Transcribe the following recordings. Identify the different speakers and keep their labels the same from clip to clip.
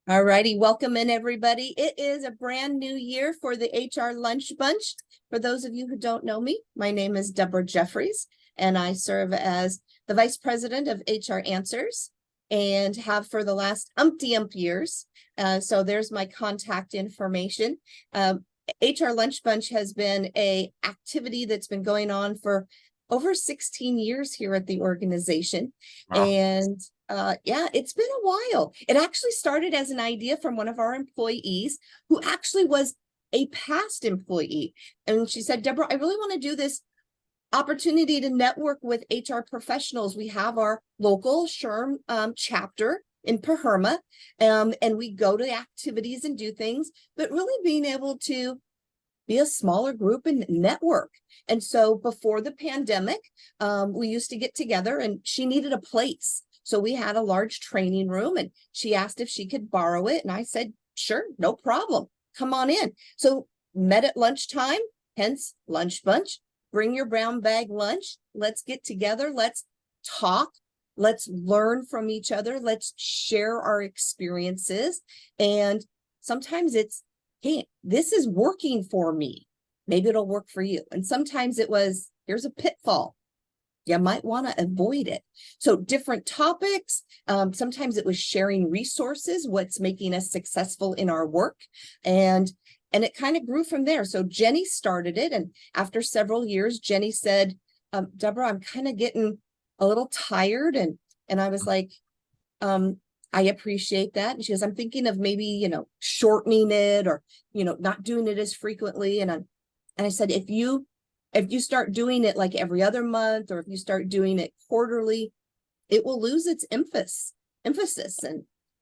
Speaker 1: All righty, welcome in everybody. It is a brand new year for the HR Lunch Bunch. For those of you who don't know me, my name is Deborah Jeffries, and I serve as the Vice President of HR Answers and have for the last umpty-ump years. So there's my contact information. HR Lunch Bunch has been an activity that's been going on for over 16 years here at the organization.
Speaker 2: Wow.
Speaker 1: And yeah, it's been a while. It actually started as an idea from one of our employees who actually was a past employee. And she said, Deborah, I really want to do this opportunity to network with HR professionals. We have our local SHRM chapter in Paherma, and we go to activities and do things, but really being able to be a smaller group and network. And so before the pandemic, we used to get together and she needed a place. So we had a large training room and she asked if she could borrow it. And I said, sure, no problem. Come on in. So met at lunchtime, hence Lunch Bunch. Bring your brown bag lunch. Let's get together. Let's talk. Let's learn from each other. Let's share our experiences. And sometimes it's, hey, this is working for me. Maybe it'll work for you. And sometimes it was, here's a pitfall. You might want to avoid it. So different topics. Sometimes it was sharing resources, what's making us successful in our work. And it kind of grew from there. So Jenny started it. And after several years, Jenny said, Deborah, I'm kind of getting a little tired. And I was like, I appreciate that. And she goes, I'm thinking of maybe, shortening it or, not doing it as frequently. And I said, if you start doing it like every other month, or if you start doing it quarterly, it will lose its emphasis.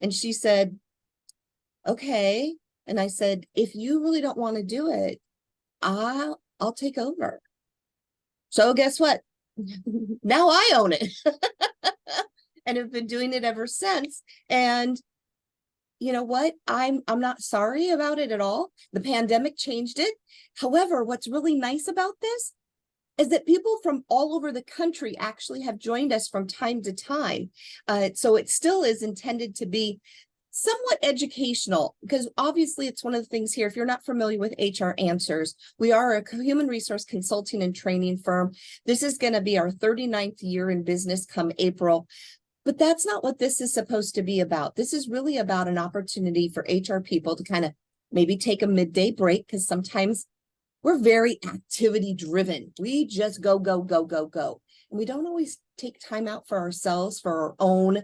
Speaker 1: And she said, okay. And I said, if you really don't want to do it, I'll take over. So guess what? Now I own it. And have been doing it ever since. And you know what? I'm not sorry about it at all. The pandemic changed it. However, what's really nice about this is that people from all over the country actually have joined us from time to time. So it still is intended to be somewhat educational, because obviously it's one of the things here. If you're not familiar with HR Answers, we are a human resource consulting and training firm. This is going to be our 39th year in business come April. But that's not what this is supposed to be about. This is really about an opportunity for HR people to kind of maybe take a midday break, because sometimes we're very activity driven. We just go, go, go, go, go. And we don't always take time out for ourselves, for our own.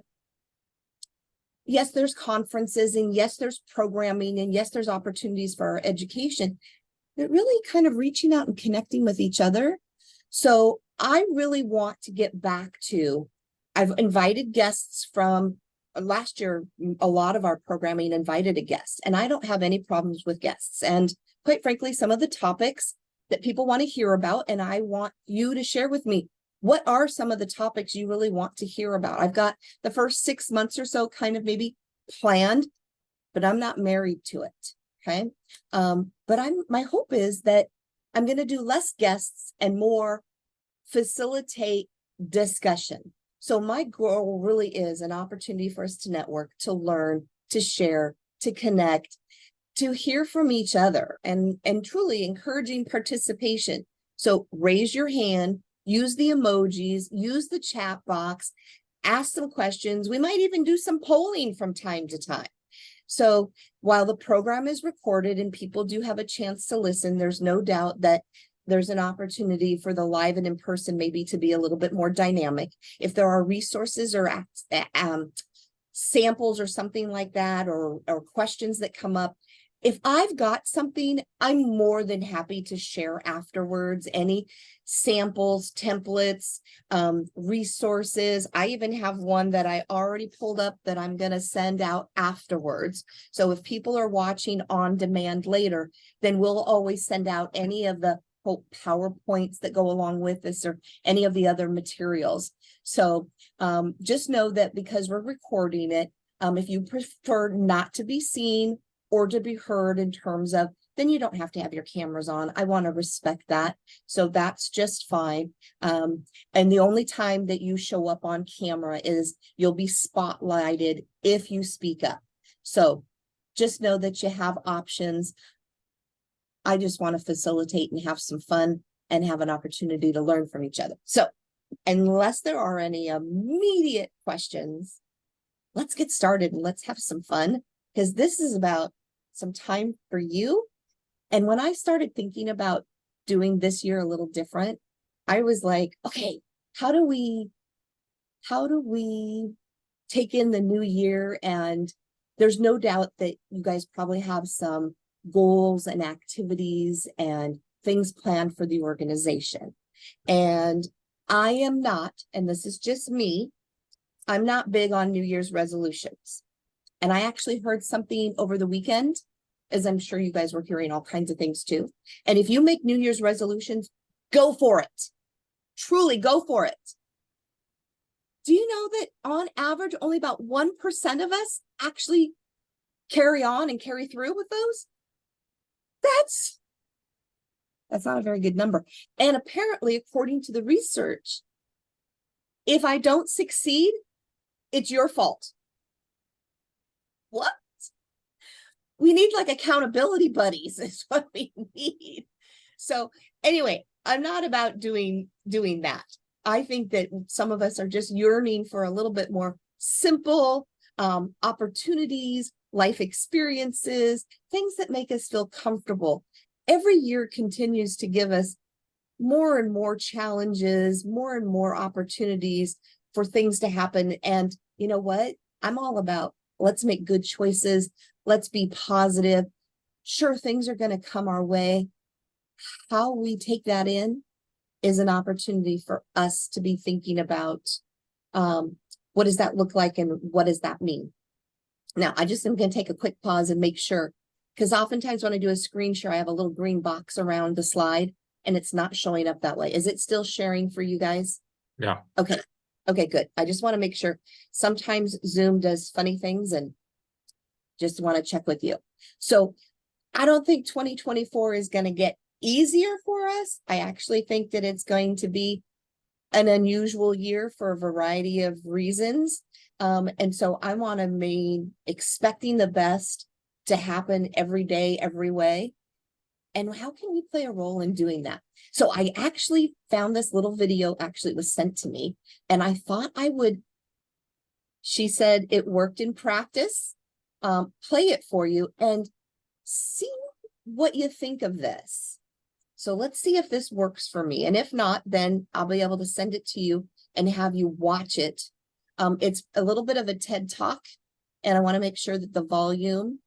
Speaker 1: Yes, there's conferences, and yes, there's programming, and yes, there's opportunities for our education, but really kind of reaching out and connecting with each other. So I really want to get back to, I've invited guests from last year. A lot of our programming invited a guest, and I don't have any problems with guests. And quite frankly, some of the topics that people want to hear about, and I want you to share with me, what are some of the topics you really want to hear about? I've got the first 6 months or so kind of maybe planned, but I'm not married to it. Okay. But my hope is that I'm going to do less guests and more facilitate discussion. So my goal really is an opportunity for us to network, to learn, to share, to connect, to hear from each other, and truly encouraging participation. So raise your hand, use the emojis, use the chat box, ask some questions. We might even do some polling from time to time. So while the program is recorded and people do have a chance to listen, there's no doubt that there's an opportunity for the live and in person maybe to be a little bit more dynamic. If there are resources or samples or something like that, or questions that come up, if I've got something, I'm more than happy to share afterwards. Any samples, templates, resources. I even have one that I already pulled up that I'm going to send out afterwards. So if people are watching on demand later, then we'll always send out any of the PowerPoints that go along with this, or any of the other materials. So just know that because we're recording it, if you prefer not to be seen or to be heard in terms of, then you don't have to have your cameras on. I want to respect that. So that's just fine. And the only time that you show up on camera is you'll be spotlighted if you speak up. So just know that you have options. I just want to facilitate and have some fun and have an opportunity to learn from each other. So unless there are any immediate questions, let's get started and let's have some fun, because this is about some time for you. And when I started thinking about doing this year a little different, I was like, okay, how do we take in the new year? And there's no doubt that you guys probably have some goals and activities and things planned for the organization. And I am not, and this is just me, I'm not big on New Year's resolutions. And I actually heard something over the weekend, as I'm sure you guys were hearing all kinds of things too. And if you make New Year's resolutions, go for it. Truly go for it. Do you know that on average, only about 1% of us actually carry on and carry through with those? That's not a very good number. And apparently, according to the research, if I don't succeed, it's your fault. What? We need like accountability buddies is what we need. So anyway, I'm not about doing that. I think that some of us are just yearning for a little bit more simple opportunities, life experiences, things that make us feel comfortable. Every year continues to give us more and more challenges, more and more opportunities for things to happen. And you know what? I'm all about, let's make good choices. Let's be positive. Sure, things are going to come our way. How we take that in is an opportunity for us to be thinking about what does that look like and what does that mean? Now, I just am going to take a quick pause and make sure, because oftentimes when I do a screen share, I have a little green box around the slide and it's not showing up that way. Is it still sharing for you guys?
Speaker 2: Yeah.
Speaker 1: Okay. Okay, good. I just want to make sure. Sometimes Zoom does funny things and just want to check with you. So I don't think 2024 is going to get easier for us. I actually think that it's going to be an unusual year for a variety of reasons. And so I want to be expecting the best to happen every day, every way. And how can we play a role in doing that? So I actually found this little video, actually it was sent to me, and I thought I would, she said it worked in practice, play it for you and see what you think of this. So let's see if this works for me. And if not, then I'll be able to send it to you and have you watch it. It's a little bit of a TED Talk, and I want to make sure that the volume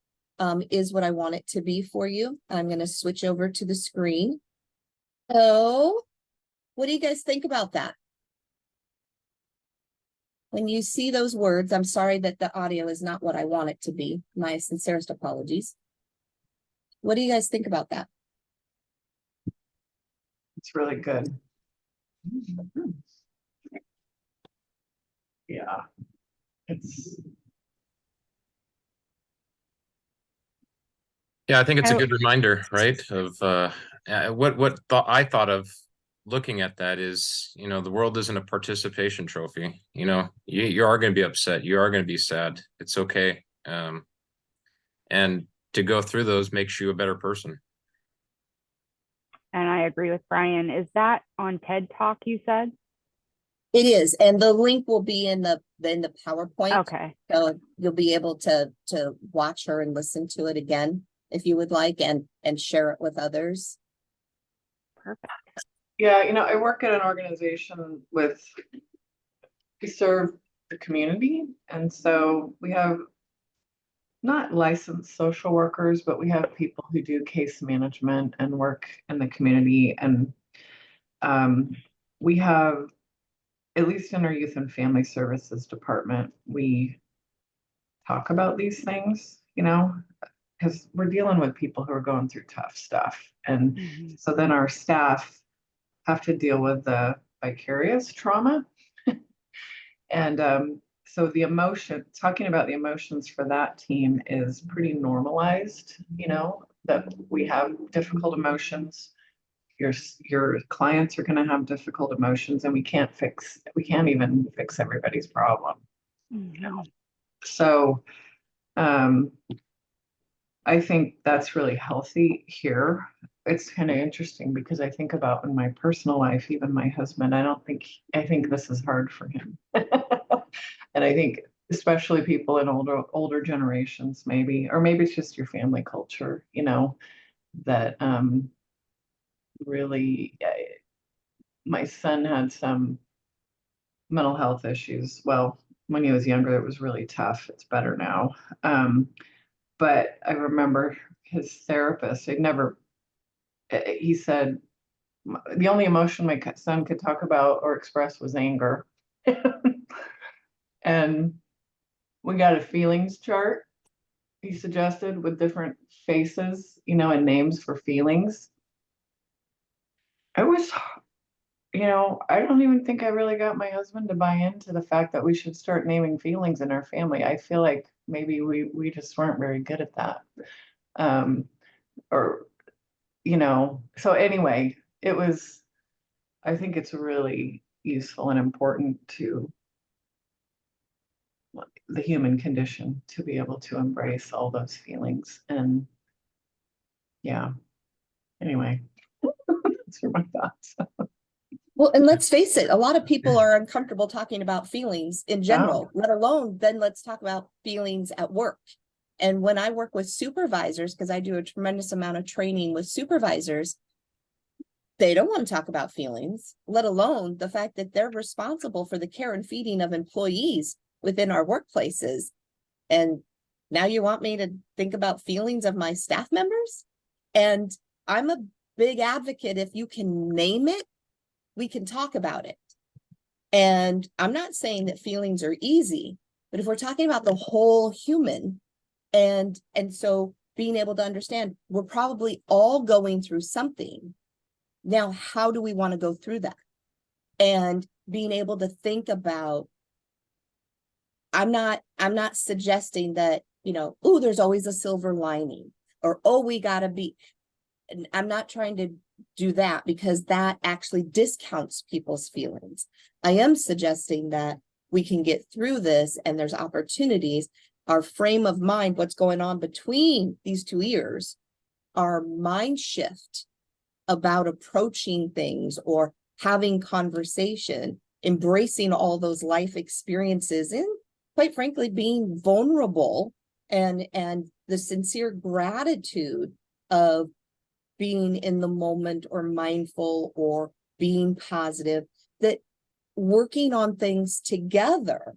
Speaker 1: is what I want it to be for you. I'm going to switch over to the screen. So what do you guys think about that? When you see those words, I'm sorry that the audio is not what I want it to be. My sincerest apologies. What do you guys think about that?
Speaker 3: It's really good. Yeah,
Speaker 2: Yeah, I think it's a good reminder, right? Of I thought of looking at that is, you know, the world isn't a participation trophy. You know, you are going to be upset. You are going to be sad. It's okay. And to go through those makes you a better person.
Speaker 4: And I agree with Brian. Is that on TED Talk, you said?
Speaker 1: It is, and the link will be in the PowerPoint.
Speaker 4: Okay.
Speaker 1: So you'll be able to watch her and listen to it again if you would like, and share it with others.
Speaker 4: Perfect.
Speaker 3: Yeah, you know, I work at an organization we serve the community, and so we have not licensed social workers, but we have people who do case management and work in the community. And we have, at least in our youth and family services department, we talk about these things, you know, because we're dealing with people who are going through tough stuff. And so then our staff have to deal with the vicarious trauma. And so talking about the emotions for that team is pretty normalized, you know, that we have difficult emotions. Your clients are going to have difficult emotions, and we can't even fix everybody's problem. You know? So I think that's really healthy here. It's kind of interesting because I think about in my personal life, even my husband, I think this is hard for him. And I think especially people in older generations, maybe, or maybe it's just your family culture, that really, my son had some mental health issues. Well, when he was younger, it was really tough. It's better now. But I remember his therapist, he said, the only emotion my son could talk about or express was anger. And we got a feelings chart, he suggested, with different faces, and names for feelings. I was, I don't even think I really got my husband to buy into the fact that we should start naming feelings in our family. I feel like maybe we just weren't very good at that. Or, so anyway, I think it's really useful and important to the human condition to be able to embrace all those feelings. And yeah, anyway, those are my thoughts.
Speaker 1: Well, and let's face it, a lot of people are uncomfortable talking about feelings in
Speaker 3: Yeah.
Speaker 1: general, let alone then let's talk about feelings at work. And when I work with supervisors, because I do a tremendous amount of training with supervisors, they don't want to talk about feelings, let alone the fact that they're responsible for the care and feeding of employees within our workplaces. And now you want me to think about feelings of my staff members? And I'm a big advocate. If you can name it, we can talk about it. And I'm not saying that feelings are easy, but if we're talking about the whole human, and so being able to understand we're probably all going through something. Now, how do we want to go through that? And being able to think about, I'm not suggesting that, oh, there's always a silver lining, or, oh, we gotta be, and I'm not trying to do that because that actually discounts people's feelings. I am suggesting that we can get through this and there's opportunities. Our frame of mind, what's going on between these two ears, our mind shift about approaching things or having conversation, embracing all those life experiences, and quite frankly, being vulnerable, and the sincere gratitude of being in the moment or mindful or being positive, that working on things together,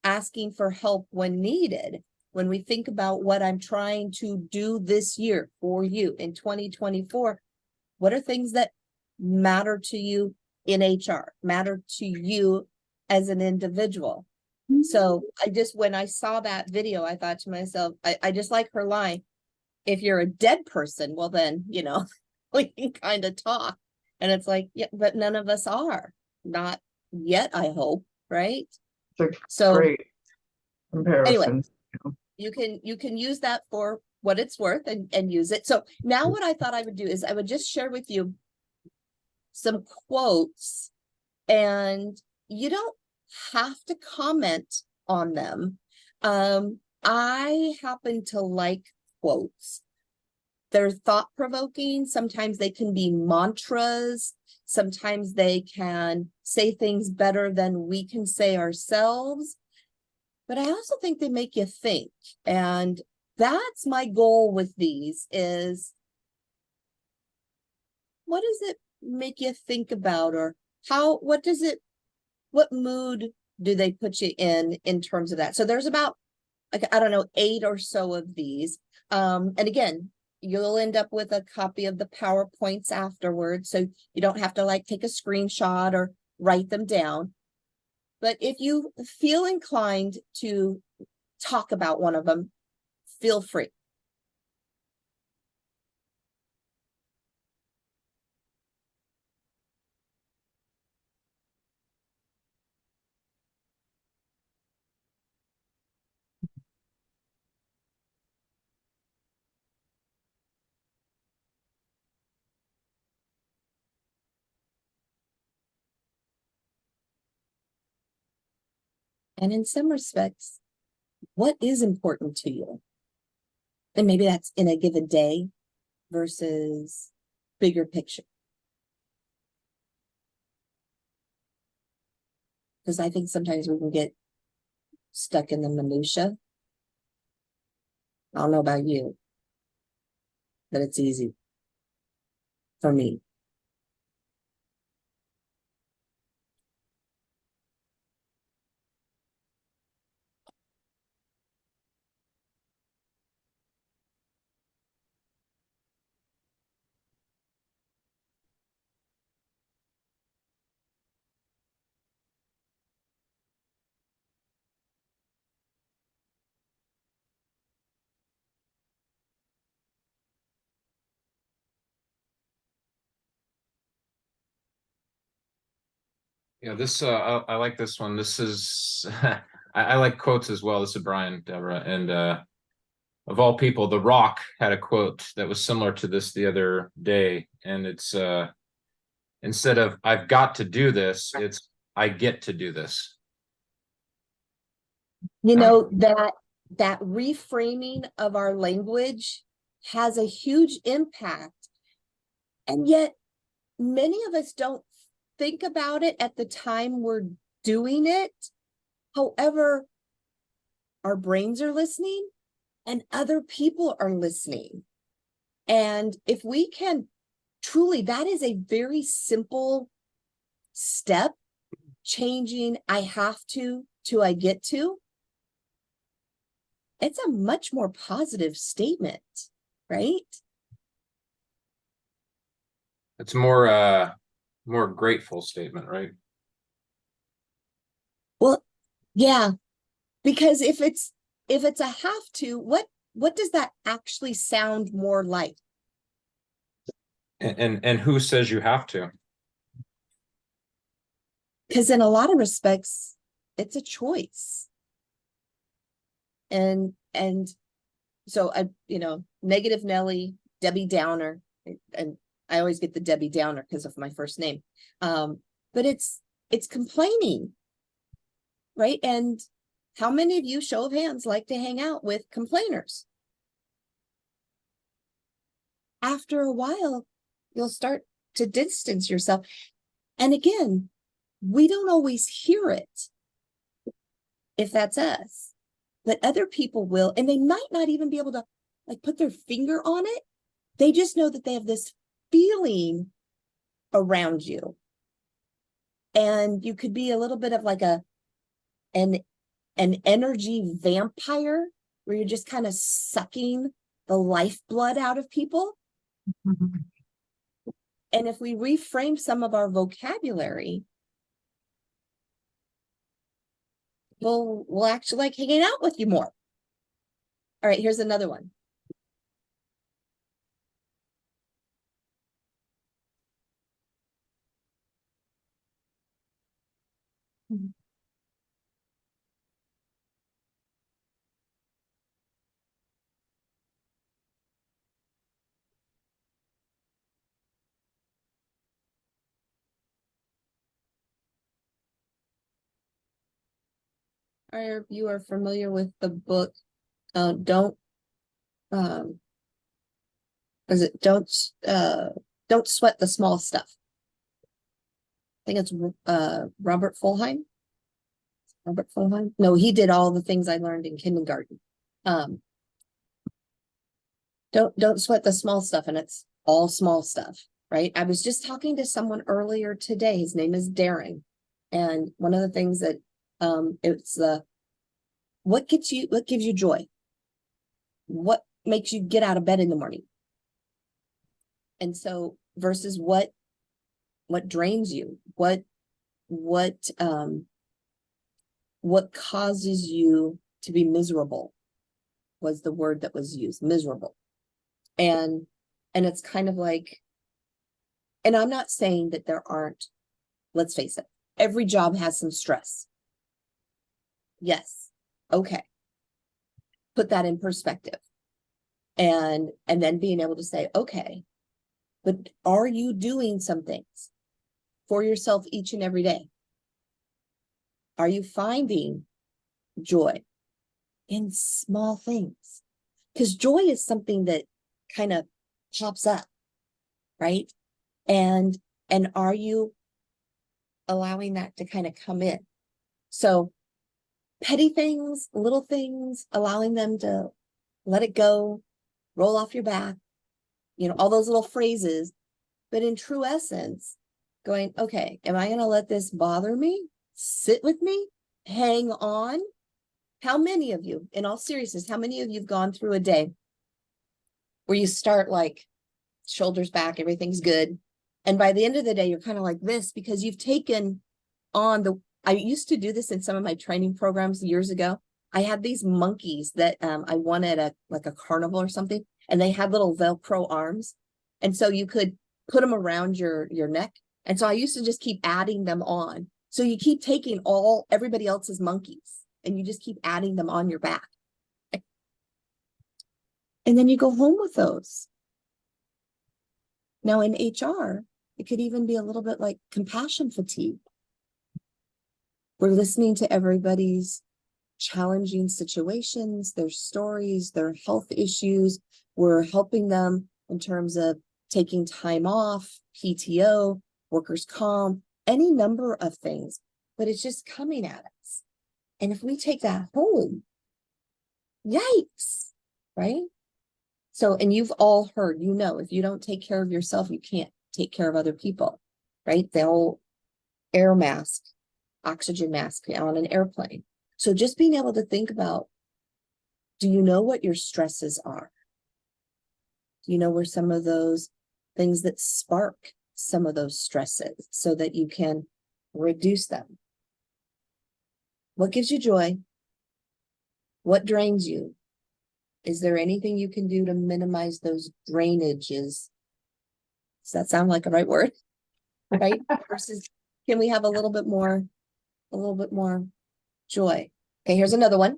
Speaker 1: asking for help when needed. When we think about what I'm trying to do this year for you in 2024, what are things that matter to you in HR, matter to you as an individual? So when I saw that video, I thought to myself, I just like her line. If you're a dead person, well then, we can kind of talk. And it's like, yeah, but none of us are. Not yet, I hope, right? So
Speaker 3: Great comparison.
Speaker 1: anyway, you can use that for what it's worth and use it. So now what I thought I would do is I would just share with you some quotes, and you don't have to comment on them. I happen to like quotes. They're thought-provoking. Sometimes they can be mantras. Sometimes they can say things better than we can say ourselves. But I also think they make you think. And that's my goal with these is, what does it make you think about? Or what mood do they put you in terms of that? So there's about, like, I don't know, 8 or so of these. And again, you'll end up with a copy of the PowerPoints afterwards. So you don't have to take a screenshot or write them down. But if you feel inclined to talk about one of them, feel free. And in some respects, what is important to you? And maybe that's in a given day versus bigger picture. Because I think sometimes we can get stuck in the minutia. I don't know about you, but it's easy for me.
Speaker 2: Yeah, this I like this one. This is I like quotes as well. This is Brian, Deborah, and of all people, The Rock had a quote that was similar to this the other day, and it's instead of "I've got to do this," it's "I get to do this."
Speaker 1: You know, that reframing of our language has a huge impact. And yet many of us don't think about it at the time we're doing it. However, our brains are listening and other people are listening. And if we can truly, that is a very simple step, changing "I have to" "I get to." It's a much more positive statement, right?
Speaker 2: It's more grateful statement, right?
Speaker 1: Well, yeah, because if it's a have to, what does that actually sound more like?
Speaker 2: And who says you have to?
Speaker 1: Because in a lot of respects, it's a choice. And so I, negative Nelly, Debbie Downer, and I always get the Debbie Downer because of my first name. But it's complaining, right? And how many of you, show of hands, like to hang out with complainers? After a while, you'll start to distance yourself. And again, we don't always hear it if that's us, but other people will, and they might not even be able to like put their finger on it. They just know that they have this feeling around you. And you could be a little bit of like an energy vampire where you're just kind of sucking the lifeblood out of people. And if we reframe some of our vocabulary, we'll actually like hanging out with you more. All right, here's another one. You are familiar with the book don't is it don't sweat the small stuff? I think it's Robert Fulheim. No, he did All the Things I Learned in Kindergarten. Don't sweat the small stuff, and it's all small stuff, right? I was just talking to someone earlier today. His name is Darren, and one of the things that it's what gives you joy? What makes you get out of bed in the morning? And so versus what drains you, what causes you to be miserable was the word that was used, miserable. And it's kind of like, and I'm not saying that there aren't, let's face it, every job has some stress. Yes. Okay. Put that in perspective. And then being able to say, okay, but are you doing some things for yourself each and every day? Are you finding joy in small things? Because joy is something that kind of pops up, right? And are you allowing that to kind of come in? So petty things, little things, allowing them to let it go, roll off your back, all those little phrases, but in true essence, going, okay, am I going to let this bother me? Sit with me? Hang on? How many of you, in all seriousness, how many of you have gone through a day where you start like shoulders back, everything's good, and by the end of the day, you're kind of like this because you've taken on I used to do this in some of my training programs years ago. I had these monkeys that I won at a carnival or something, and they had little Velcro arms. And so you could put them around your neck. And so I used to just keep adding them on. So you keep taking everybody else's monkeys and you just keep adding them on your back. And then you go home with those. Now in HR, it could even be a little bit like compassion fatigue. We're listening to everybody's challenging situations, their stories, their health issues. We're helping them in terms of taking time off, PTO, workers' comp, any number of things, but it's just coming at us. And if we take that home, yikes, right? So, and you've all heard, if you don't take care of yourself, you can't take care of other people, right? The whole air mask, oxygen mask on an airplane. So just being able to think about, do you know what your stresses are? Do you know where some of those things that spark some of those stresses so that you can reduce them? What gives you joy? What drains you? Is there anything you can do to minimize those drainages? Does that sound like a right word? Right? Versus, can we have a little bit more joy? Okay, here's another one.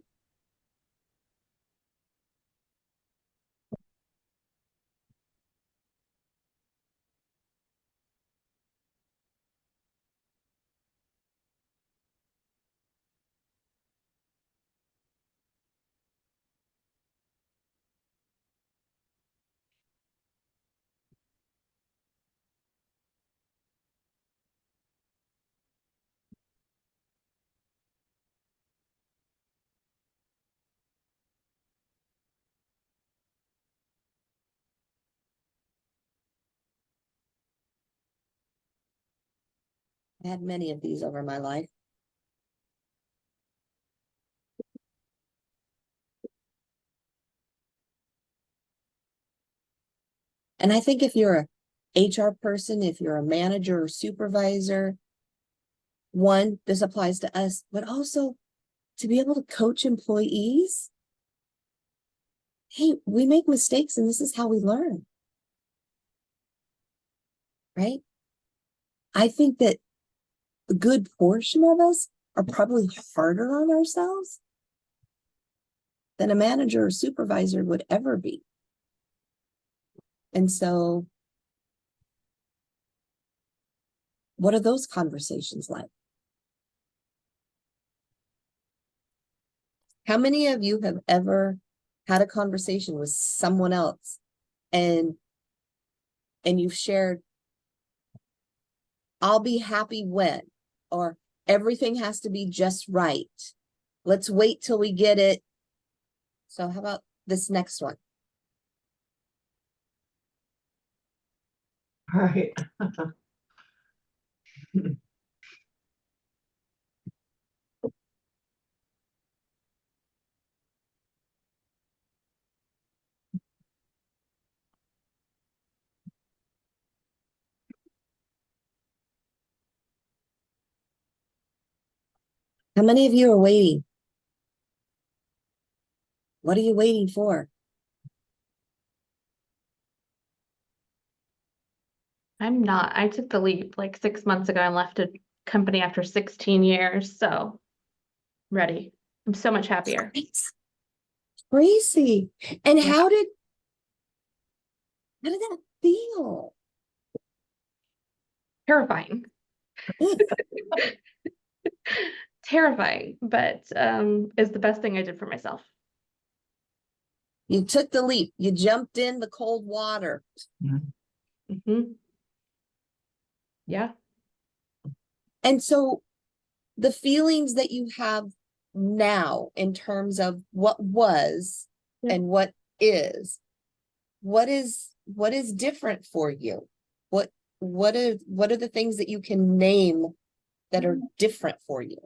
Speaker 1: I had many of these over my life. And I think if you're a HR person, if you're a manager or supervisor, one, this applies to us, but also to be able to coach employees. Hey, we make mistakes and this is how we learn. Right? I think that a good portion of us are probably harder on ourselves than a manager or supervisor would ever be. And so, what are those conversations like? How many of you have ever had a conversation with someone else and you've shared, I'll be happy when, or everything has to be just right. Let's wait till we get it. So how about this next one?
Speaker 3: All right.
Speaker 1: How many of you are waiting? What are you waiting for?
Speaker 5: I'm not. I took the leap like 6 months ago and left a company after 16 years. So ready. I'm so much happier.
Speaker 1: It's crazy. And
Speaker 5: Yeah.
Speaker 1: how did that feel?
Speaker 5: Terrifying. Terrifying, but is the best thing I did for myself.
Speaker 1: You took the leap, you jumped in the cold water.
Speaker 5: Mhm. Yeah,
Speaker 1: And so the feelings that you have now in terms of what was
Speaker 5: Yeah.
Speaker 1: and what is different for you? What are the things that you can name that are different for you?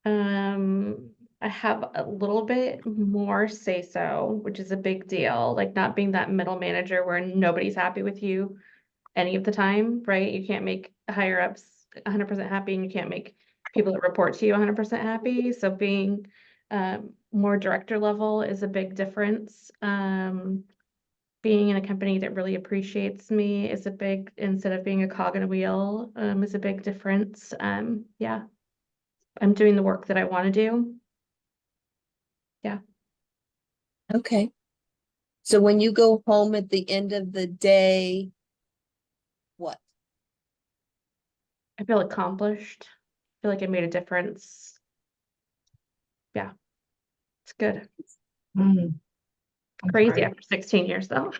Speaker 5: I have a little bit more say so, which is a big deal, like not being that middle manager where nobody's happy with you any of the time, right? You can't make higher ups 100% happy, and you can't make people that report to you 100% happy. So being more director level is a big difference. Being in a company that really appreciates me is a big, instead of being a cog in a wheel, is a big difference. Yeah, I'm doing the work that I want to do.
Speaker 1: Okay. So when you go home at the end of the day, what?
Speaker 5: I feel accomplished. I feel like I made a difference. Yeah, it's good.
Speaker 3: Mm.
Speaker 5: Crazy
Speaker 3: Right.
Speaker 5: after 16 years though.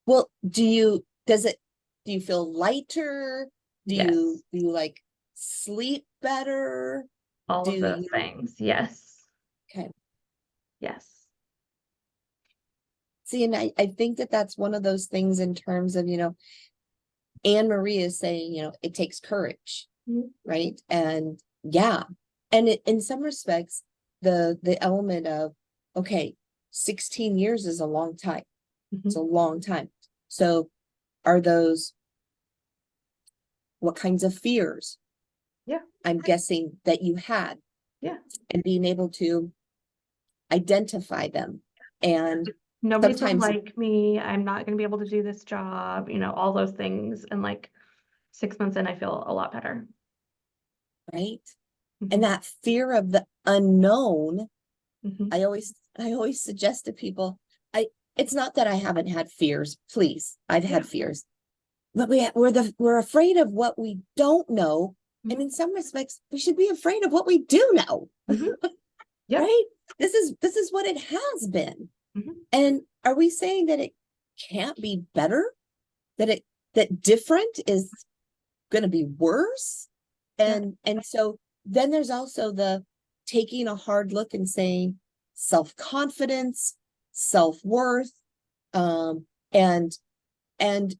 Speaker 1: Well, do you feel lighter? Do
Speaker 5: Yes,
Speaker 1: you like sleep better?
Speaker 5: all
Speaker 1: Do
Speaker 5: of those
Speaker 1: you,
Speaker 5: things. Yes,
Speaker 1: okay.
Speaker 5: yes.
Speaker 1: See, and I think that that's one of those things in terms of, Anne Marie is saying, it takes courage,
Speaker 5: Mhm.
Speaker 1: right? And yeah, and in some respects, the element of, okay, 16 years is a long time. It's a
Speaker 5: Mhm.
Speaker 1: long time. So are those, what kinds of fears?
Speaker 5: Yeah.
Speaker 1: I'm guessing that you had.
Speaker 5: Yeah.
Speaker 1: And being able to identify them. And
Speaker 5: Nobody's gonna
Speaker 1: sometimes,
Speaker 5: like me. I'm not gonna be able to do this job, all those things. And like 6 months in, I feel a lot better.
Speaker 1: right?
Speaker 5: Mhm.
Speaker 1: And that fear of the unknown,
Speaker 5: Mhm.
Speaker 1: I always suggest to people, it's not that I haven't had fears, please, I've had fears, but we're afraid of what we don't know. And
Speaker 5: Mhm.
Speaker 1: in some respects, we should be afraid of what we do know.
Speaker 5: Mhm. Yep.
Speaker 1: Right? This is what it has been.
Speaker 5: Mhm.
Speaker 1: And are we saying that it can't be better? That different is going to be worse? And so then there's also the taking a hard look and saying self-confidence, self-worth, and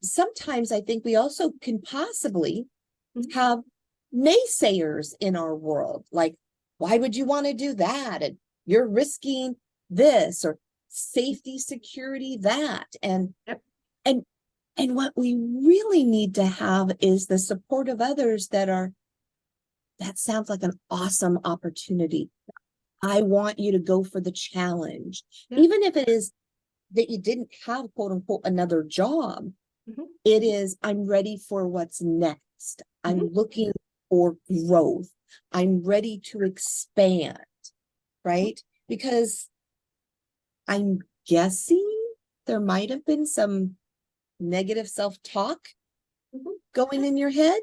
Speaker 1: sometimes I think we also can possibly
Speaker 5: Mhm.
Speaker 1: have naysayers in our world, like, why would you want to do that? And you're risking this, or safety, security, that. And
Speaker 5: Yep.
Speaker 1: and what we really need to have is the support of others that sounds like an awesome opportunity. I want you to go for the challenge.
Speaker 5: Yeah.
Speaker 1: Even if it is that you didn't have, quote unquote, another job,
Speaker 5: Mhm.
Speaker 1: it is, I'm ready for what's next. I'm
Speaker 5: Mhm.
Speaker 1: looking for growth. I'm ready to expand, right? Because I'm guessing there might have been some negative self-talk
Speaker 5: Mhm.
Speaker 1: going in your head,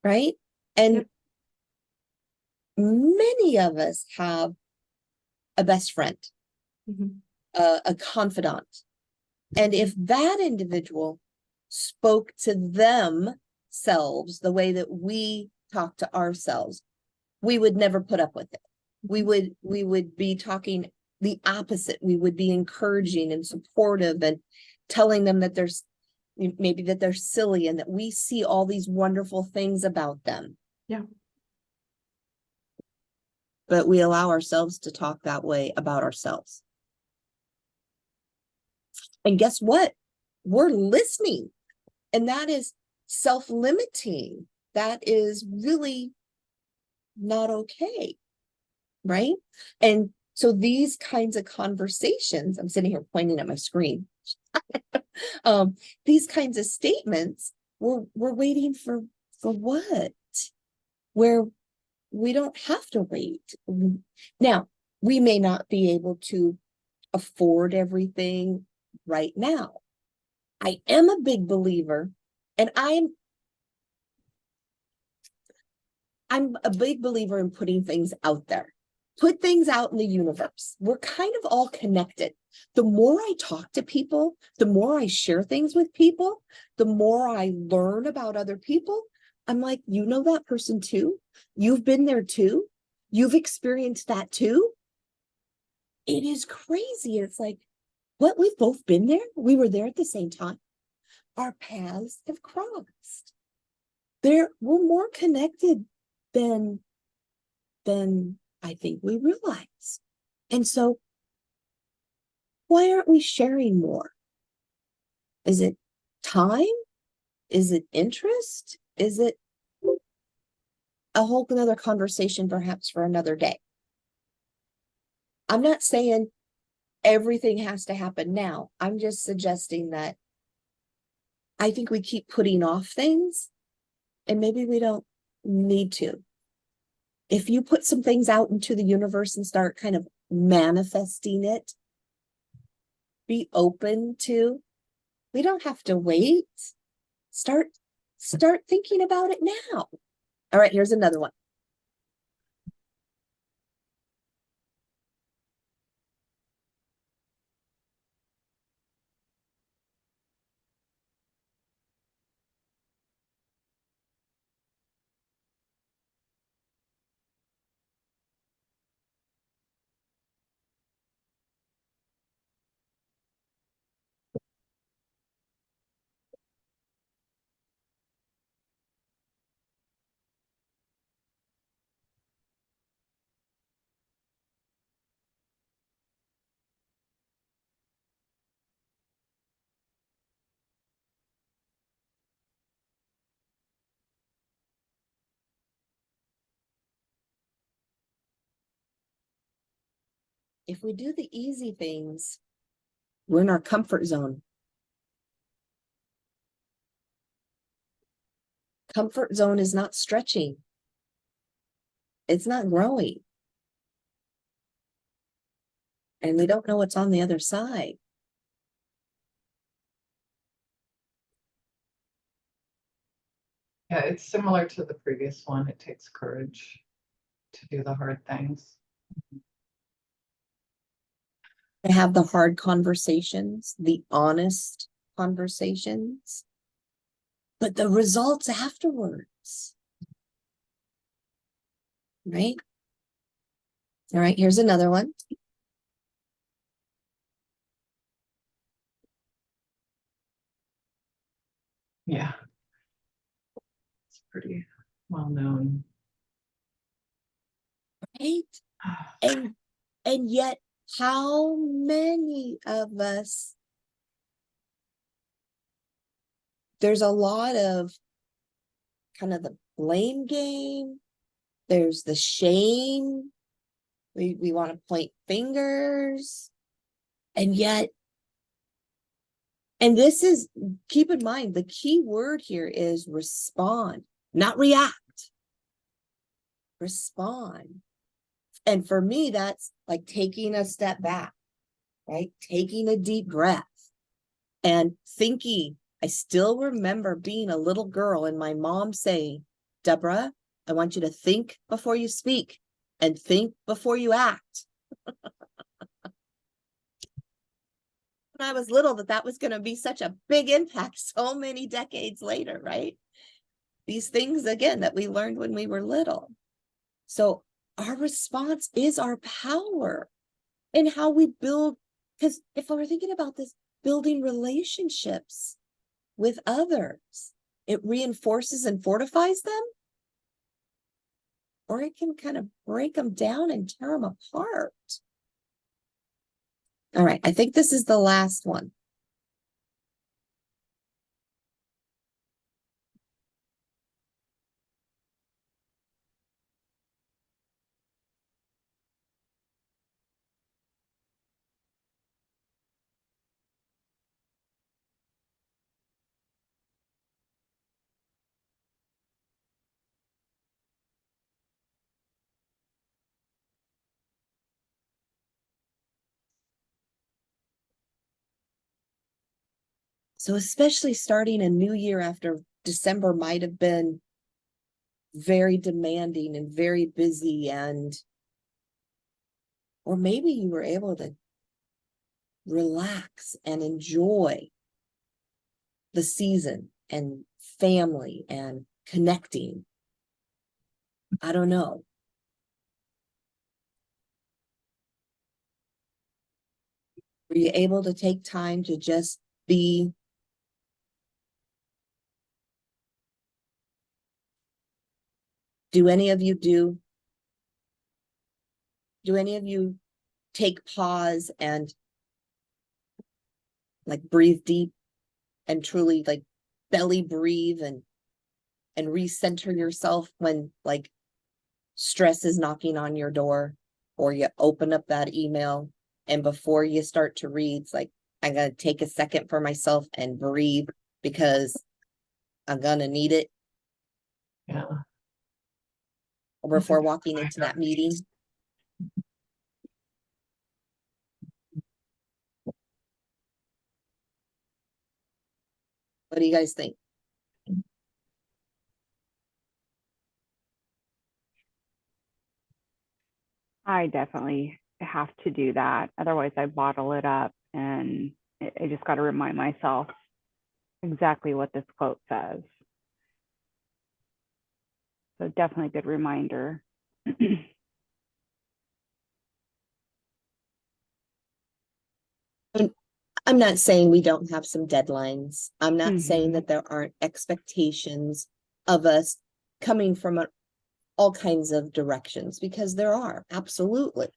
Speaker 1: right? And
Speaker 5: Yep.
Speaker 1: many of us have a best friend,
Speaker 5: Mhm.
Speaker 1: a confidant. And if that individual spoke to themselves the way that we talk to ourselves, we would never put up with it. We would be talking the opposite. We would be encouraging and supportive and telling them that there's maybe that they're silly and that we see all these wonderful things about them.
Speaker 5: Yeah.
Speaker 1: But we allow ourselves to talk that way about ourselves. And guess what? We're listening. And that is self-limiting. That is really not okay. Right? And so these kinds of conversations, I'm sitting here pointing at my screen. These kinds of statements, we're waiting for what? Where we don't have to wait. Now, we may not be able to afford everything right now. I am a big believer, and I'm a big believer in putting things out there. Put things out in the universe. We're kind of all connected. The more I talk to people, the more I share things with people, the more I learn about other people. I'm like, you know that person too? You've been there too? You've experienced that too? It is crazy. It's like, what, we've both been there? We were there at the same time. Our paths have crossed. We're more connected than I think we realize. And so why aren't we sharing more? Is it time? Is it interest? Is it a whole another conversation perhaps for another day? I'm not saying everything has to happen now. I'm just suggesting that I think we keep putting off things and maybe we don't need to. If you put some things out into the universe and start kind of manifesting it, be open to, we don't have to wait. Start thinking about it now. All right, here's another one. If we do the easy things, we're in our comfort zone. Comfort zone is not stretching. It's not growing. And we don't know what's on the other side.
Speaker 3: Yeah, it's similar to the previous one. It takes courage to do the hard things.
Speaker 1: To have the hard conversations, the honest conversations, but the results afterwards. Right? All right, here's another one.
Speaker 3: Yeah. It's pretty well known.
Speaker 1: Right? And yet, how many of us, there's a lot of kind of the blame game. There's the shame. We want to point fingers. And yet, and this is, keep in mind, the key word here is respond, not react. Respond. And for me, that's like taking a step back, right? Taking a deep breath and thinking. I still remember being a little girl and my mom saying, Deborah, I want you to think before you speak and think before you act. When I was little, that was going to be such a big impact so many decades later, right? These things, again, that we learned when we were little. So our response is our power in how we build, because if we're thinking about this, building relationships with others, it reinforces and fortifies them, or it can kind of break them down and tear them apart. All right, I think this is the last one. So especially starting a new year after December might have been very demanding and very busy, and or maybe you were able to relax and enjoy the season and family and connecting. I don't know. Were you able to take time to just be? Do any of you take pause and like breathe deep and truly like belly breathe and recenter yourself when like stress is knocking on your door, or you open up that email and before you start to read, it's like, I'm gonna take a second for myself and breathe because I'm gonna need it
Speaker 3: Yeah.
Speaker 1: before walking into that meeting. What do you guys think?
Speaker 4: I definitely have to do that. Otherwise, I bottle it up, and I just got to remind myself exactly what this quote says. So definitely a good reminder.
Speaker 1: I'm not saying we don't have some deadlines. I'm not saying
Speaker 4: Mhm.
Speaker 1: that there aren't expectations of us coming from all kinds of directions, because there are, absolutely.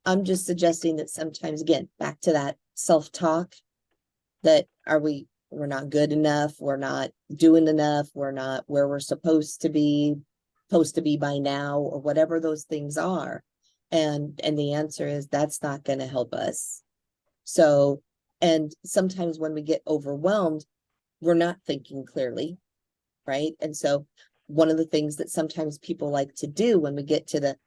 Speaker 1: I'm just suggesting that sometimes, again, back to that self-talk, that we're not good enough, we're not doing enough, we're not where we're supposed to be by now, or whatever those things are. And the answer is that's not going to help us. So, and sometimes when we get overwhelmed, we're not thinking clearly, right? And so one of the things that sometimes people like to do when we get to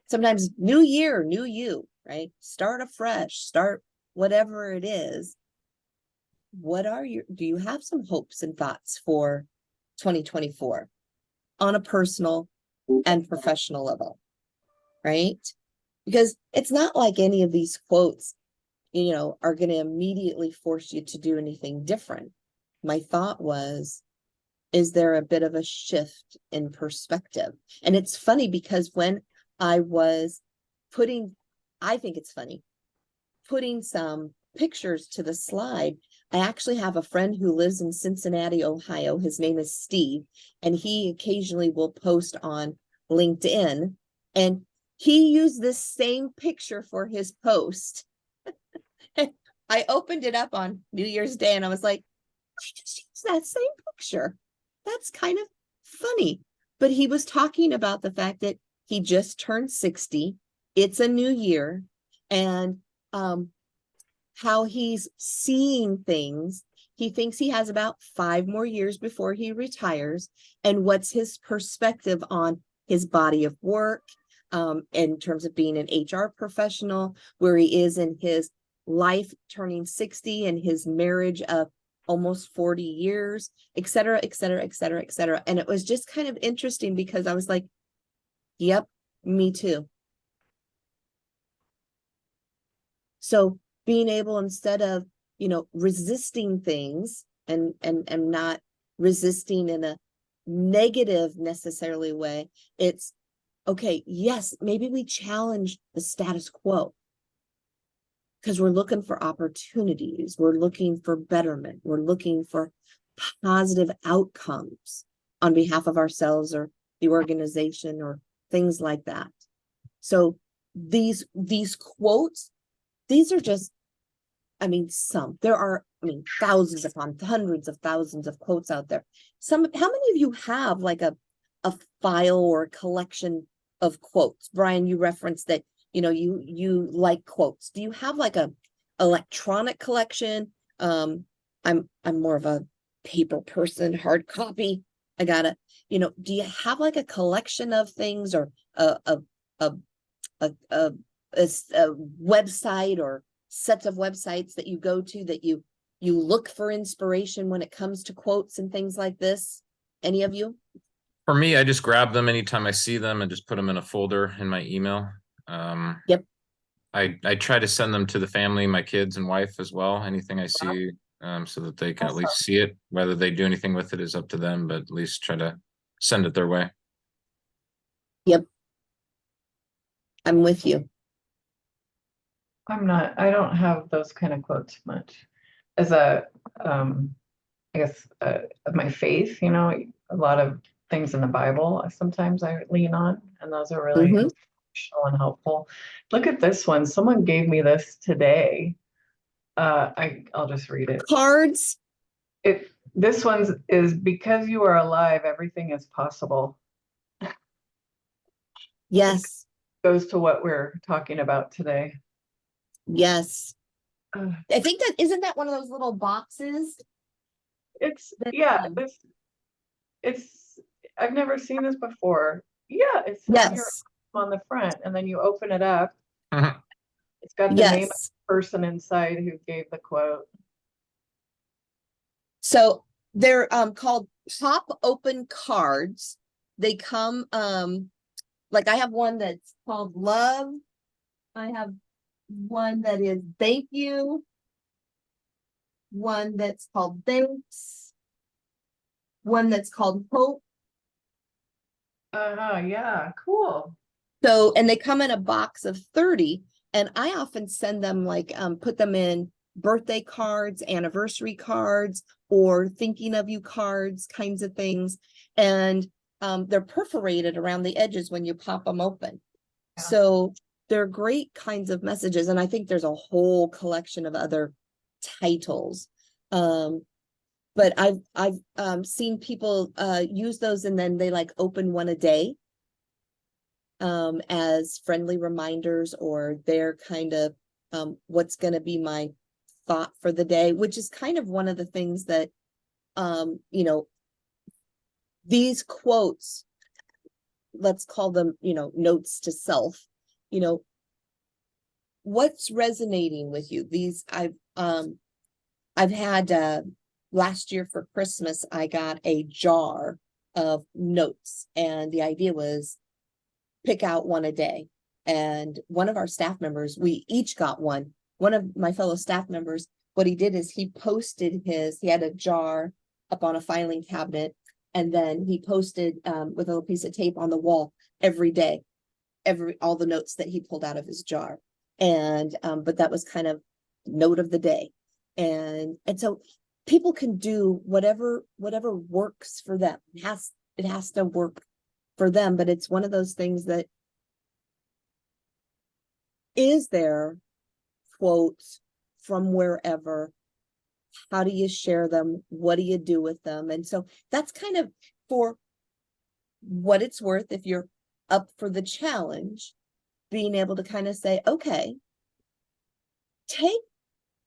Speaker 1: sometimes new year, new you, right? Start afresh, start whatever it is. Do you have some hopes and thoughts for 2024 on a personal and professional level, right? Because it's not like any of these quotes, are going to immediately force you to do anything different. My thought was, is there a bit of a shift in perspective? And it's funny because when I was I think it's funny, putting some pictures to the slide, I actually have a friend who lives in Cincinnati, Ohio. His name is Steve, and he occasionally will post on LinkedIn, and he used this same picture for his post. I opened it up on New Year's Day and I was like, I just used that same picture. That's kind of funny. But he was talking about the fact that he just turned 60. It's a new year, and how he's seeing things. He thinks he has about 5 more years before he retires, and what's his perspective on his body of work, in terms of being an HR professional, where he is in his life turning 60 and his marriage of almost 40 years, et cetera, et cetera, et cetera, et cetera. And it was just kind of interesting because I was like, yep, me too. So being able, instead of, resisting things and not resisting in a negative necessarily way, it's okay, yes, maybe we challenge the status quo because we're looking for opportunities, we're looking for betterment, we're looking for positive outcomes on behalf of ourselves or the organization or things like that. So these quotes, these are just, there are, thousands upon hundreds of thousands of quotes out there. How many of you have like a file or a collection of quotes? Brian, you referenced that, you like quotes. Do you have like a electronic collection? I'm more of a paper person, hard copy. Do you have like a collection of things, or a website or sets of websites that you go to that you you look for inspiration when it comes to quotes and things like this? Any of you?
Speaker 2: For me, I just grab them anytime I see them and just put them in a folder in my email.
Speaker 1: Yep.
Speaker 2: I try to send them to the family, my kids and wife as well, anything I see, so that they can at least see it. Whether they do anything with it is up to them, but at least try to send it their way.
Speaker 1: Yep. I'm with you.
Speaker 3: I don't have those kind of quotes much. As a, I guess, of my faith, you know, a lot of things in the Bible, sometimes I lean on, and those are really
Speaker 1: Mhm.
Speaker 3: inspirational and helpful. Look at this one. Someone gave me this today. I'll just read it.
Speaker 1: Cards.
Speaker 3: This one's is because you are alive, everything is possible.
Speaker 1: Yes.
Speaker 3: Goes to what we're talking about today.
Speaker 1: Yes.
Speaker 3: Uh,
Speaker 1: I think that isn't that one of those little boxes?
Speaker 3: It's
Speaker 1: That,
Speaker 3: yeah, it's I've never seen this before. Yeah, it's here
Speaker 1: Yes.
Speaker 3: on the front, and then you open it up.
Speaker 2: Mhm.
Speaker 3: It's got the name of
Speaker 1: Yes.
Speaker 3: the person inside who gave the quote.
Speaker 1: So they're called pop open cards. They come like I have one that's called love. I have one that is thank you. One that's called thanks. One that's called hope.
Speaker 3: Yeah, cool.
Speaker 1: So, and they come in a box of 30, and I often send them like put them in birthday cards, anniversary cards, or thinking of you cards, kinds of things. And they're perforated around the edges when you pop them open.
Speaker 3: Yeah.
Speaker 1: So they're great kinds of messages. And I think there's a whole collection of other titles. But I've seen people use those, and then they like open one a day as friendly reminders, or their kind of what's going to be my thought for the day, which is kind of one of the things that you know, these quotes, let's call them, you know, notes to self, you know, what's resonating with you. These I've had last year for Christmas, I got a jar of notes, and the idea was pick out one a day. And one of our staff members, we each got one. One of my fellow staff members, what he did is he had a jar up on a filing cabinet, and then he posted with a little piece of tape on the wall every day, all the notes that he pulled out of his jar. And but that was kind of note of the day. And so people can do whatever works for them. It has to work for them, but it's one of those things that, is there quotes from wherever? How do you share them? What do you do with them? And so that's kind of, for what it's worth, if you're up for the challenge, being able to kind of say, okay, take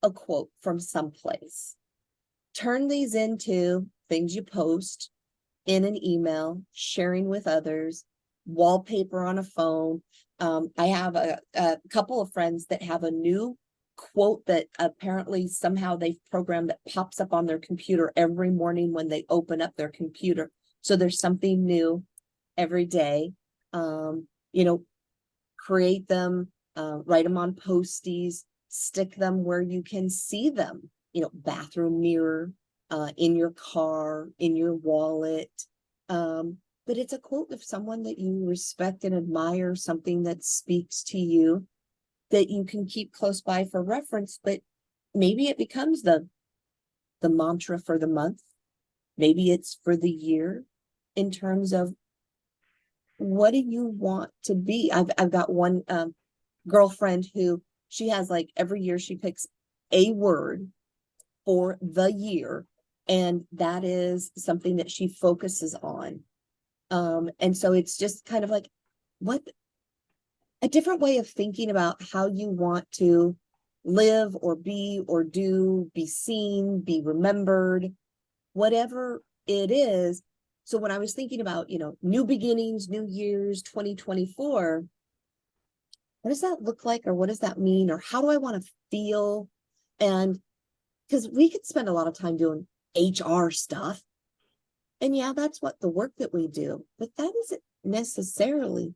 Speaker 1: a quote from someplace, turn these into things you post in an email, sharing with others, wallpaper on a phone. I have a couple of friends that have a new quote that apparently somehow they've programmed that pops up on their computer every morning when they open up their computer. So there's something new every day. You know, create them, write them on posties, stick them where you can see them, you know, bathroom mirror, in your car, in your wallet. But it's a quote of someone that you respect and admire, something that speaks to you, that you can keep close by for reference. But maybe it becomes the mantra for the month. Maybe it's for the year, in terms of what do you want to be. I've got one girlfriend who, she has like every year she picks a word for the year, and that is something that she focuses on. And so it's just kind of like, what a different way of thinking about how you want to live or be or do, be seen, be remembered, whatever it is. So when I was thinking about, you know, new beginnings, new years, 2024, what does that look like, or what does that mean, or how do I want to feel? And because we could spend a lot of time doing HR stuff. And yeah, that's what the work that we do, but that isn't necessarily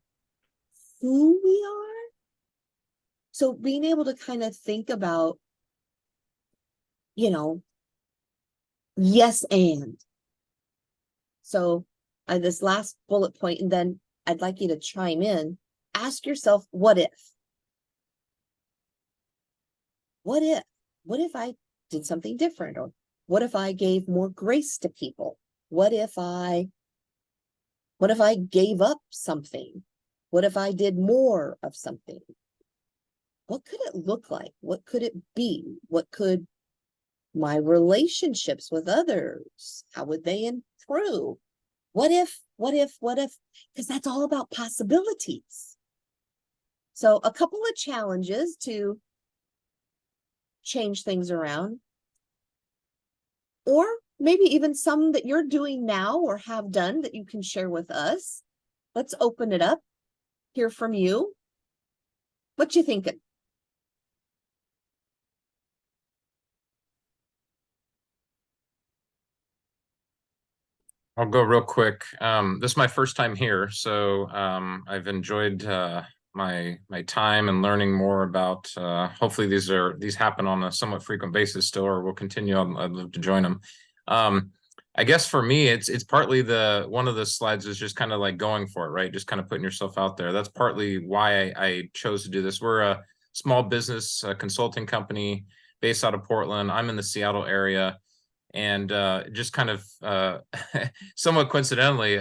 Speaker 1: who we are. So being able to kind of think about, yes, and. So this last bullet point, and then I'd like you to chime in. Ask yourself, what if? What if? What if I did something different? Or what if I gave more grace to people? What if I gave up something? What if I did more of something? What could it look like? What could it be? What could my relationships with others, how would they improve? What if? Because that's all about possibilities. So a couple of challenges to change things around, or maybe even some that you're doing now or have done that you can share with us. Let's open it up, hear from you. What you thinking?
Speaker 2: I'll go real quick. This is my first time here, so I've enjoyed my time and learning more about. Hopefully, these happen on a somewhat frequent basis still, or will continue. I'd love to join them. I guess for me, it's partly one of the slides is just kind of like going for it, right? Just kind of putting yourself out there. That's partly why I chose to do this. We're a small business consulting company based out of Portland. I'm in the Seattle area. And just kind of somewhat coincidentally,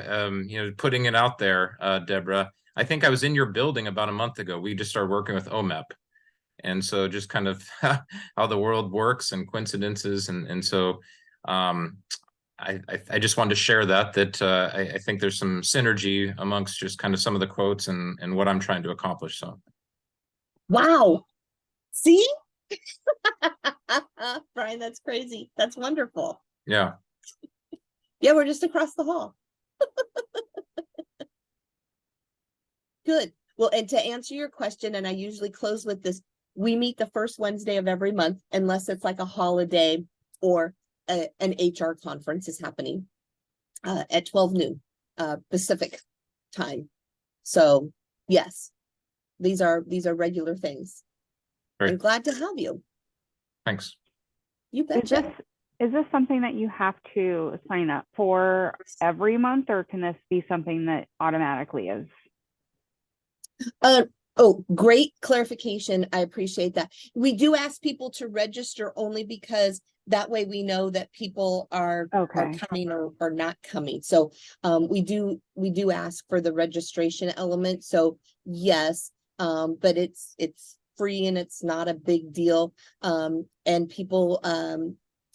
Speaker 2: putting it out there, Deborah, I think I was in your building about a month ago. We just started working with OMEP. And so just kind of how the world works and coincidences. And so I just wanted to share that I think there's some synergy amongst just kind of some of the quotes and what I'm trying to accomplish. So.
Speaker 1: Wow. See? Brian, that's crazy. That's wonderful.
Speaker 2: Yeah.
Speaker 1: Yeah, we're just across the hall. Good. Well, and to answer your question, and I usually close with this, we meet the first Wednesday of every month, unless it's like a holiday or an HR conference is happening at 12 noon Pacific time. So yes, these are regular things.
Speaker 2: Great.
Speaker 1: I'm glad to have you.
Speaker 2: Thanks.
Speaker 1: You betcha.
Speaker 4: Is this something that you have to sign up for every month, or can this be something that automatically is?
Speaker 1: Oh, great clarification. I appreciate that. We do ask people to register only because that way we know that people are coming or not coming. So we do ask for the registration element. So yes, but it's free and it's not a big deal. And people,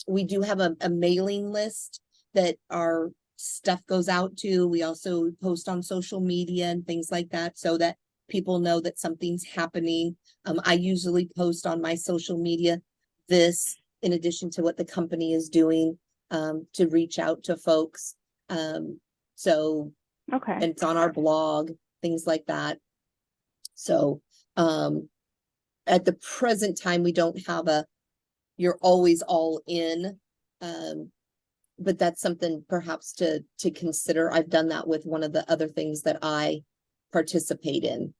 Speaker 1: we do have a mailing list that our stuff goes out to. We also post on social media and things like that so that people know that something's happening. I usually post on my social media this in addition to what the company is doing to reach out to folks. So and it's on our blog, things like that. So at the present time, we don't have you're always all in, but that's something perhaps to consider. I've done that with one of the other things that I participate in.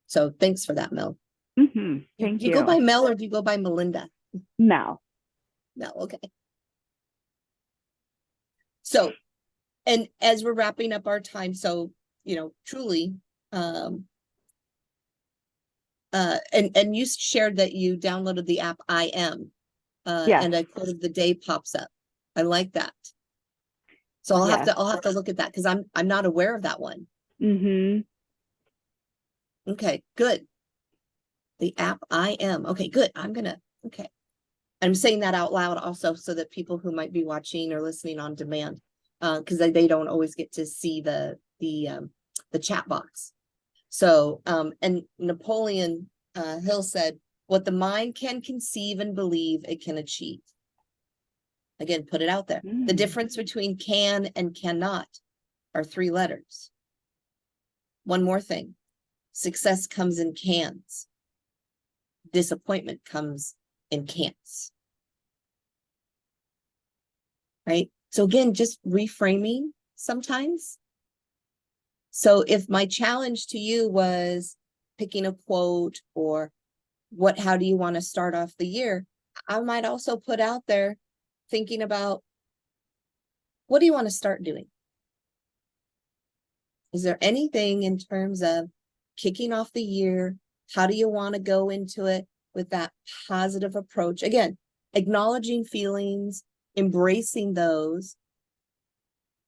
Speaker 1: So thanks for that, Mel.
Speaker 4: Thank you.
Speaker 1: Do you go by Mel or do you go by Melinda?
Speaker 4: Mel.
Speaker 1: Mel, okay. So, and as we're wrapping up our time, so, truly, and you shared that you downloaded the app I Am, and a quote of the day pops up. I like that. So I'll have to look at that because I'm not aware of that one. Okay, good. The app I Am. Okay, good. I'm saying that out loud also so that people who might be watching or listening on demand, because they don't always get to see the chat box. So, and Napoleon Hill said, what the mind can conceive and believe it can achieve. Again, put it out there. The difference between can and cannot are 3 letters. One more thing. Success comes in cans. Disappointment comes and can'ts. Right? So again, just reframing sometimes. So if my challenge to you was picking a quote or how do you want to start off the year? I might also put out there thinking about, what do you want to start doing? Is there anything in terms of kicking off the year? How do you want to go into it with that positive approach? Again, acknowledging feelings, embracing those,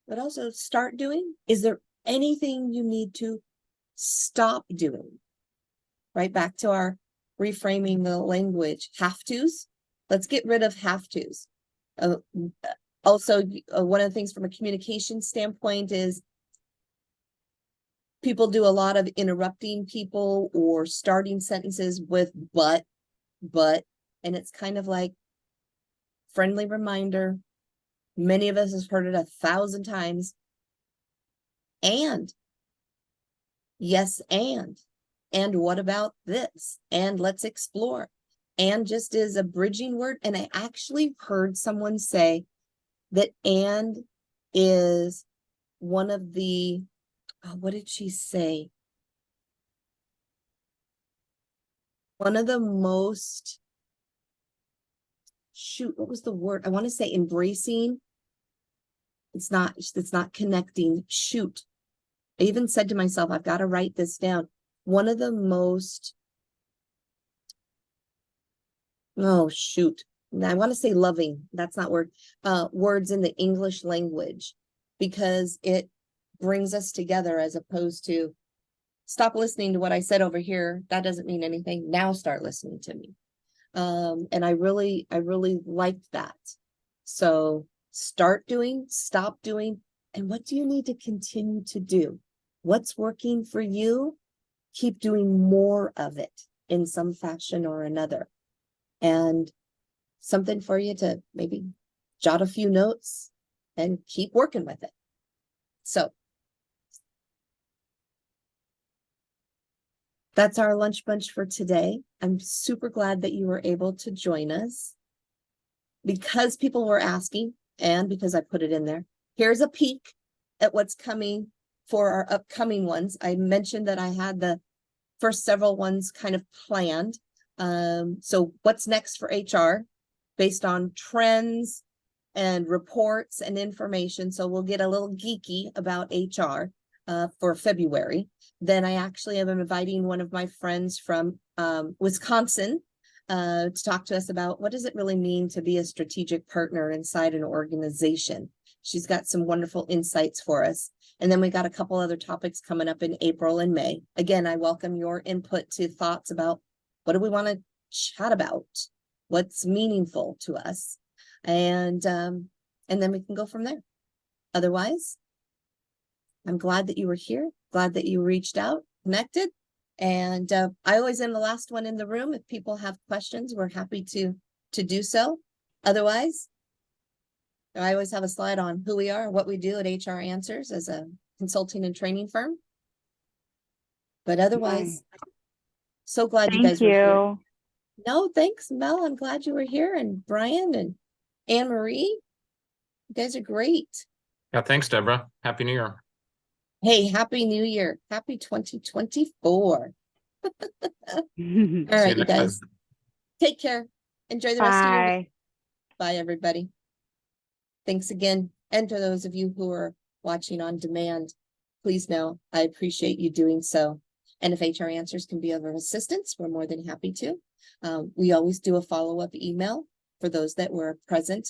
Speaker 1: but also start doing. Is there anything you need to stop doing? Right back to our reframing the language. Have tos. Let's get rid of have tos. Also, one of the things from a communication standpoint is people do a lot of interrupting people or starting sentences with but, and it's kind of like friendly reminder. Many of us have heard it 1,000 times. And yes, and what about this? And let's explore. And just is a bridging word. And I actually heard someone say that and is one of the, what did she say? One of the most, shoot, what was the word? I want to say embracing. It's not connecting. Shoot. I even said to myself, I've got to write this down. One of the most, oh, shoot. I want to say loving. That's not words in the English language, because it brings us together as opposed to stop listening to what I said over here. That doesn't mean anything. Now start listening to me. And I really liked that. So start doing, stop doing, and what do you need to continue to do? What's working for you? Keep doing more of it in some fashion or another. And something for you to maybe jot a few notes and keep working with it. So that's our lunch bunch for today. I'm super glad that you were able to join us. Because people were asking, and because I put it in there, here's a peek at what's coming for our upcoming ones. I mentioned that I had the first several ones kind of planned. So what's next for HR based on trends and reports and information. So we'll get a little geeky about HR for February. Then I actually am inviting one of my friends from Wisconsin to talk to us about what does it really mean to be a strategic partner inside an organization. She's got some wonderful insights for us. And then we got a couple other topics coming up in April and May. Again, I welcome your input to thoughts about what do we want to chat about? What's meaningful to us? And then we can go from there. Otherwise, I'm glad that you were here. Glad that you reached out, connected. And I always am the last one in the room. If people have questions, we're happy to do so. Otherwise, I always have a slide on who we are, what we do at HR Answers as a consulting and training firm. But otherwise, so glad you guys were here. No, thanks, Mel. I'm glad you were here. And Brian and Anne Marie, you guys are great.
Speaker 2: Yeah, thanks, Deborah. Happy New Year.
Speaker 1: Hey, Happy New Year. Happy 2024. All right, you guys. Take care. Enjoy the rest of your week. Bye, everybody. Thanks again. And to those of you who are watching on demand, please know I appreciate you doing so. And if HR Answers can be of assistance, we're more than happy to. We always do a follow-up email for those that were present,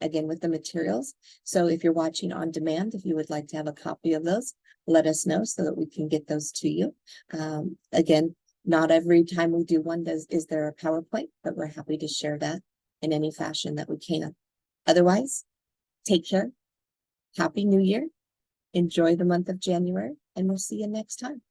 Speaker 1: again, with the materials. So if you're watching on demand, if you would like to have a copy of those, let us know so that we can get those to you. Again, not every time we do one is there a PowerPoint, but we're happy to share that in any fashion that we can. Otherwise, take care. Happy New Year. Enjoy the month of January, and we'll see you next time.